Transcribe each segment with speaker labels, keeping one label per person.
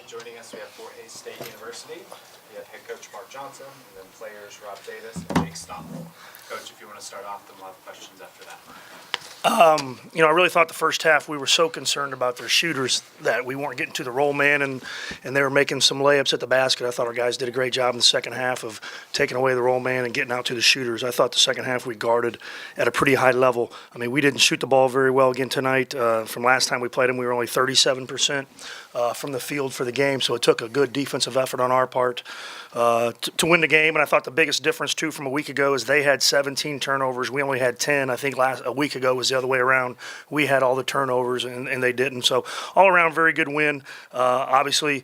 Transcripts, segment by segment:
Speaker 1: And joining us, we have Fort Hays State University. We have head coach Mark Johnson, and then players Rob Davis and Jake Stoppel. Coach, if you want to start off, then we'll have questions after that.
Speaker 2: I really thought the first half we were so concerned about their shooters that we weren't getting to the roll man, and they were making some layups at the basket. I thought our guys did a great job in the second half of taking away the roll man and getting out to the shooters. I thought the second half we guarded at a pretty high level. I mean, we didn't shoot the ball very well again tonight. From last time we played them, we were only 37% from the field for the game, so it took a good defensive effort on our part to win the game. And I thought the biggest difference, too, from a week ago is they had 17 turnovers. We only had 10. I think a week ago was the other way around. We had all the turnovers, and they didn't. So all around, very good win. Obviously,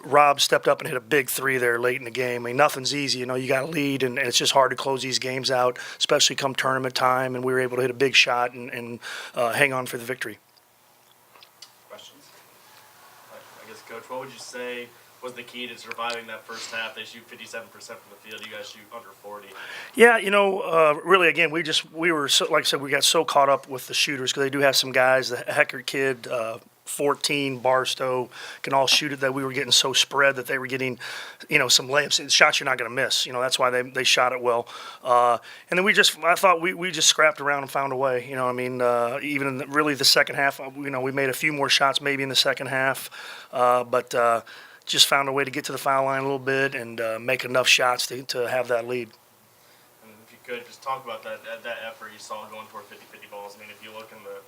Speaker 2: Rob stepped up and hit a big three there late in the game. I mean, nothing's easy. You got to lead, and it's just hard to close these games out, especially come tournament time. And we were able to hit a big shot and hang on for the victory.
Speaker 3: Questions? I guess, Coach, what would you say was the key to surviving that first half? They shoot 57% from the field. You guys shoot under 40.
Speaker 2: Yeah, really, again, we were so, like I said, we got so caught up with the shooters because they do have some guys. The Heckert kid, 14, Barstow, can all shoot it. That we were getting so spread that they were getting, some layups, shots you're not going to miss. That's why they shot it well. And then I thought we just scrapped around and found a way. Even in really the second half, we made a few more shots maybe in the second half, but. Just found a way to get to the foul line a little bit and make enough shots to have that lead.
Speaker 3: And if you could just talk about that effort you saw going toward 50-50 balls. I mean, if you look in the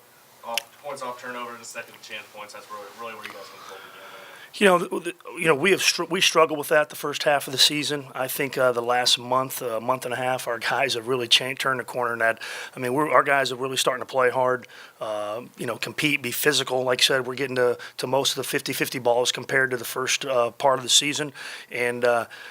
Speaker 3: points off turnover and the second chance points, that's really where you guys controlled the game.
Speaker 2: We struggled with that the first half of the season. I think the last month and a half, our guys have really turned the corner in that. I mean, our guys are really starting to play hard, compete, be physical. Like I said, we're getting to most of the 50-50 balls compared to the first part of the season. And,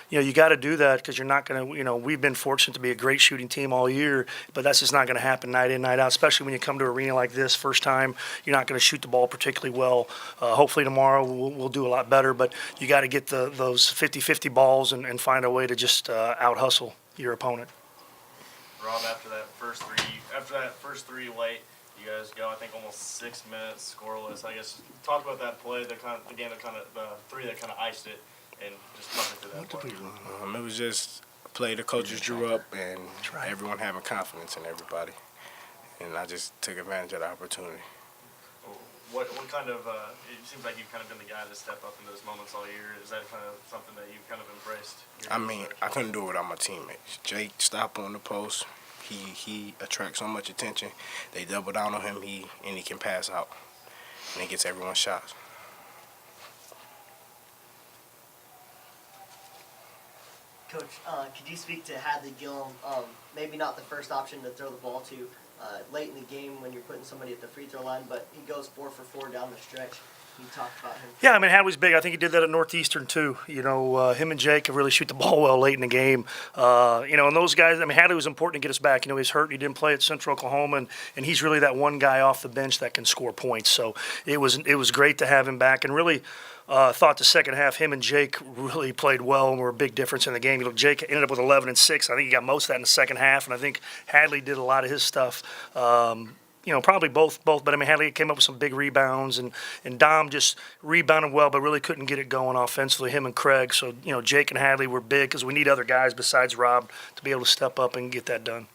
Speaker 2: you got to do that because you're not going to, we've been fortunate to be a great shooting team all year, but that's just not going to happen night in, night out, especially when you come to an arena like this. First time, you're not going to shoot the ball particularly well. Hopefully tomorrow we'll do a lot better, but you got to get those 50-50 balls and find a way to just out-hustle your opponent.
Speaker 3: Rob, after that first three late, you guys go, I think, almost 6 minutes scoreless. I guess talk about that play, the three that kind of iced it, and just talk through that play.
Speaker 4: It was just a play the coaches drew up, and everyone having confidence in everybody, and I just took advantage of the opportunity.
Speaker 3: What kind of, it seems like you've kind of been the guy to step up in those moments all year. Is that kind of something that you've kind of embraced?
Speaker 4: I couldn't do it without my teammates. Jake Stoppel on the post. He attracts so much attention. They double down on him, he can pass out. And he gets everyone's shots.
Speaker 5: Coach, could you speak to Hadley Gillum, maybe not the first option to throw the ball to late in the game when you're putting somebody at the free throw line, but he goes 4 for 4 down the stretch. Can you talk about him? Yeah,
Speaker 2: Hadley's big. I think he did that at Northeastern too. Him and Jake can really shoot the ball well late in the game. And those guys, Hadley was important to get us back. He was hurt and he didn't play at Central Oklahoma, and he's really that one guy off the bench that can score points. So it was great to have him back, and really thought the second half him and Jake really played well and were a big difference in the game. Jake ended up with 11 and 6. I think he got most of that in the second half, and I think Hadley did a lot of his stuff. Probably both. But Hadley came up with some big rebounds, and Dom just rebounded well, but really couldn't get it going offensively. Him and Craig. So Jake and Hadley were big because we need other guys besides Rob to be able to step up and get that done.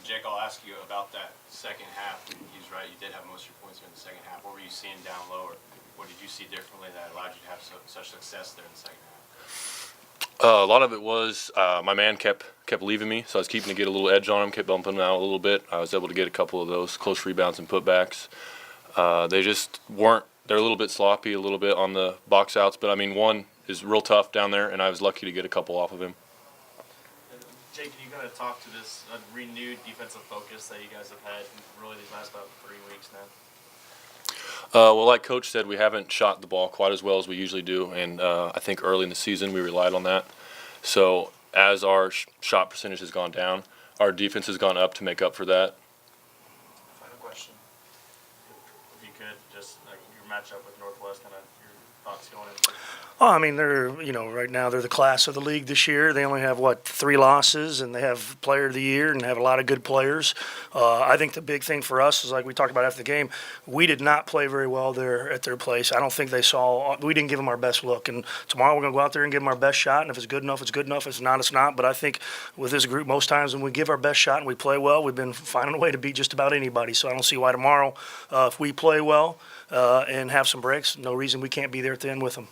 Speaker 1: Jake, I'll ask you about that second half. He's right. You did have most of your points in the second half. What were you seeing down low, or what did you see differently that allowed you to have such success there in the second half?
Speaker 6: A lot of it was my man kept leaving me, so I was keeping to get a little edge on him, kept bumping him out a little bit. I was able to get a couple of those close rebounds and putbacks. They just weren't – they're a little bit sloppy, a little bit on the box outs. But, one is real tough down there, and I was lucky to get a couple off of him.
Speaker 3: Jake, can you kind of talk to this renewed defensive focus that you guys have had really these last about 3 weeks now?
Speaker 6: Well, like Coach said, we haven't shot the ball quite as well as we usually do, and I think early in the season we relied on that. So as our shot percentage has gone down, our defense has gone up to make up for that.
Speaker 3: Final question. If you could, just like your matchup with Northwest, kind of thoughts going into it?
Speaker 2: Oh, I mean, right now they're the class of the league this year. They only have, 3 losses, and they have player of the year and have a lot of good players. I think the big thing for us is, like we talked about after the game, we did not play very well there at their place. I don't think we didn't give them our best look. And tomorrow we're going to go out there and give them our best shot. And if it's good enough, it's good enough. If it's not, it's not. But I think with this group, most times when we give our best shot and we play well, we've been finding a way to beat just about anybody. So I don't see why tomorrow, if we play well and have some breaks, no reason we can't be there at the end with them.